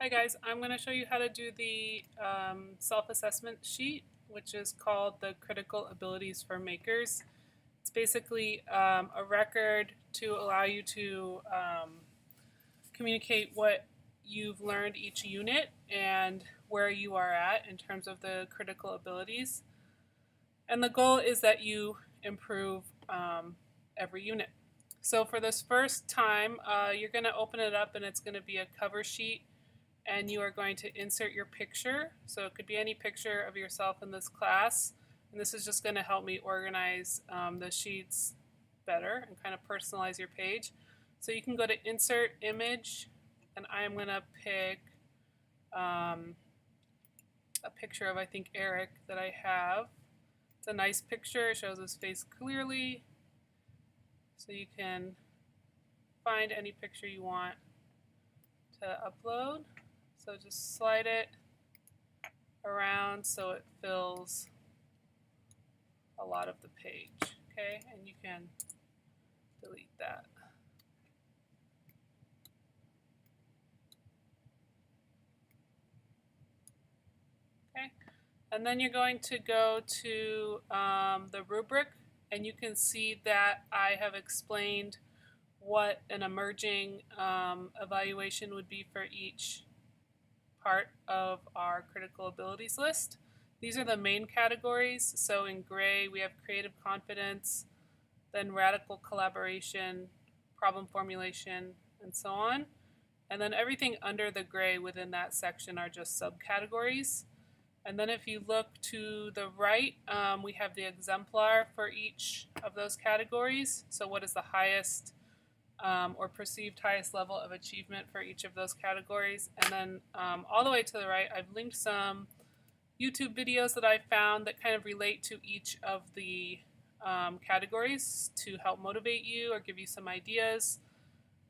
Hi guys, I'm going to show you how to do the self-assessment sheet, which is called the Critical Abilities for Makers. It's basically a record to allow you to communicate what you've learned each unit and where you are at in terms of the critical abilities. And the goal is that you improve every unit. So for this first time, you're going to open it up and it's going to be a cover sheet, and you are going to insert your picture. So it could be any picture of yourself in this class. And this is just going to help me organize the sheets better and kind of personalize your page. So you can go to Insert Image, and I'm going to pick a picture of, I think, Eric that I have. It's a nice picture. It shows his face clearly. So you can find any picture you want to upload. So just slide it around so it fills a lot of the page, okay? And you can delete that. Okay, and then you're going to go to the rubric, and you can see that I have explained what an emerging evaluation would be for each part of our critical abilities list. These are the main categories. So in gray, we have creative confidence, then radical collaboration, problem formulation, and so on. And then everything under the gray within that section are just subcategories. And then if you look to the right, we have the exemplar for each of those categories. So what is the highest or perceived highest level of achievement for each of those categories. And then all the way to the right, I've linked some YouTube videos that I found that kind of relate to each of the categories to help motivate you or give you some ideas.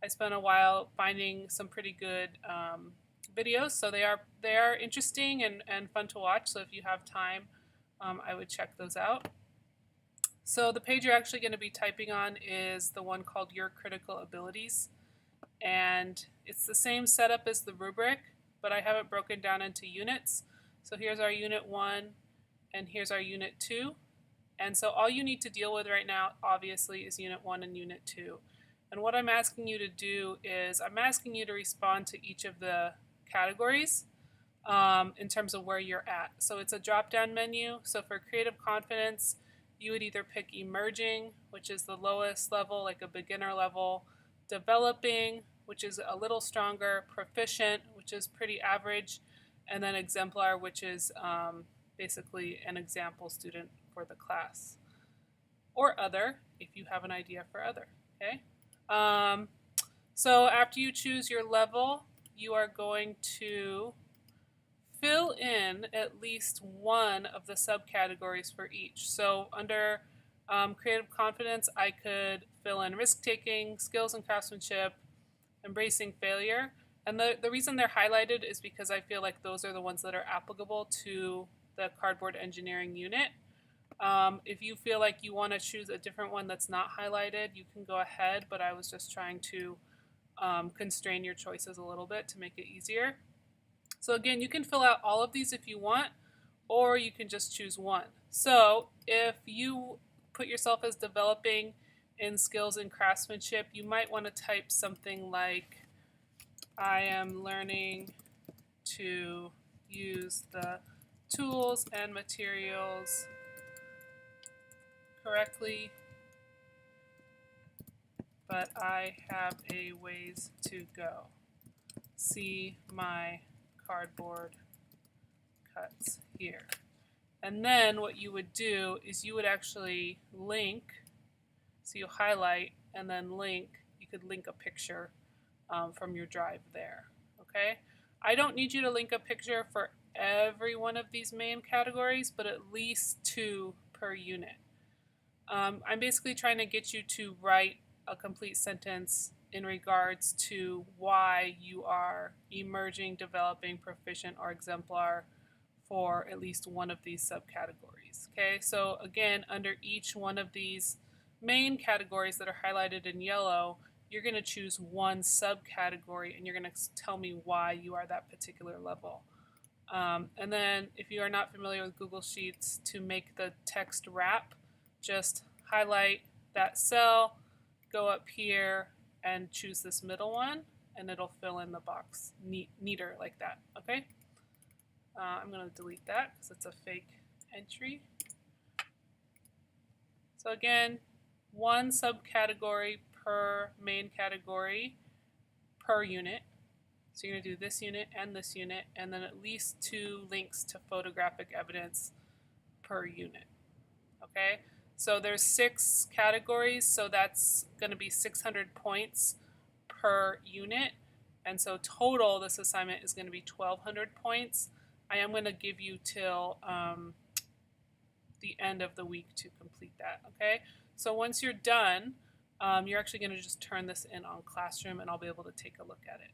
I spent a while finding some pretty good videos, so they are interesting and fun to watch. So if you have time, I would check those out. So the page you're actually going to be typing on is the one called Your Critical Abilities, and it's the same setup as the rubric, but I have it broken down into units. So here's our Unit 1, and here's our Unit 2. And so all you need to deal with right now, obviously, is Unit 1 and Unit 2. And what I'm asking you to do is I'm asking you to respond to each of the categories in terms of where you're at. So it's a drop-down menu. So for creative confidence, you would either pick emerging, which is the lowest level, like a beginner level, developing, which is a little stronger, proficient, which is pretty average, and then exemplar, which is basically an example student for the class. Or other, if you have an idea for other, okay? So after you choose your level, you are going to fill in at least one of the subcategories for each. So under creative confidence, I could fill in risk-taking, skills and craftsmanship, embracing failure. And the reason they're highlighted is because I feel like those are the ones that are applicable to the cardboard engineering unit. If you feel like you want to choose a different one that's not highlighted, you can go ahead, but I was just trying to constrain your choices a little bit to make it easier. So again, you can fill out all of these if you want, or you can just choose one. So if you put yourself as developing in skills and craftsmanship, you might want to type something like, I am learning to use the tools and materials correctly, but I have a ways to go. See my cardboard cuts here. And then what you would do is you would actually link, so you highlight and then link, you could link a picture from your drive there, okay? I don't need you to link a picture for every one of these main categories, but at least 2 per unit. I'm basically trying to get you to write a complete sentence in regards to why you are emerging, developing, proficient, or exemplar for at least one of these subcategories. Okay, so again, under each one of these main categories that are highlighted in yellow, you're going to choose one subcategory and you're going to tell me why you are that particular level. And then if you are not familiar with Google Sheets, to make the text wrap, just highlight that cell, go up here and choose this middle one, and it'll fill in the box neater like that. Okay. I'm going to delete that because it's a fake entry. So again, one subcategory per main category per unit. So you're going to do this unit, and then at least 2 links to photographic evidence per unit. Okay, so there's 6 categories, so that's going to be 600 points per unit. And so total, this assignment is going to be 1,200 points. I am going to give you till the end of the week to complete that. Okay, so once you're done, you're actually going to just turn this in on Classroom, and I'll be able to take a look at it.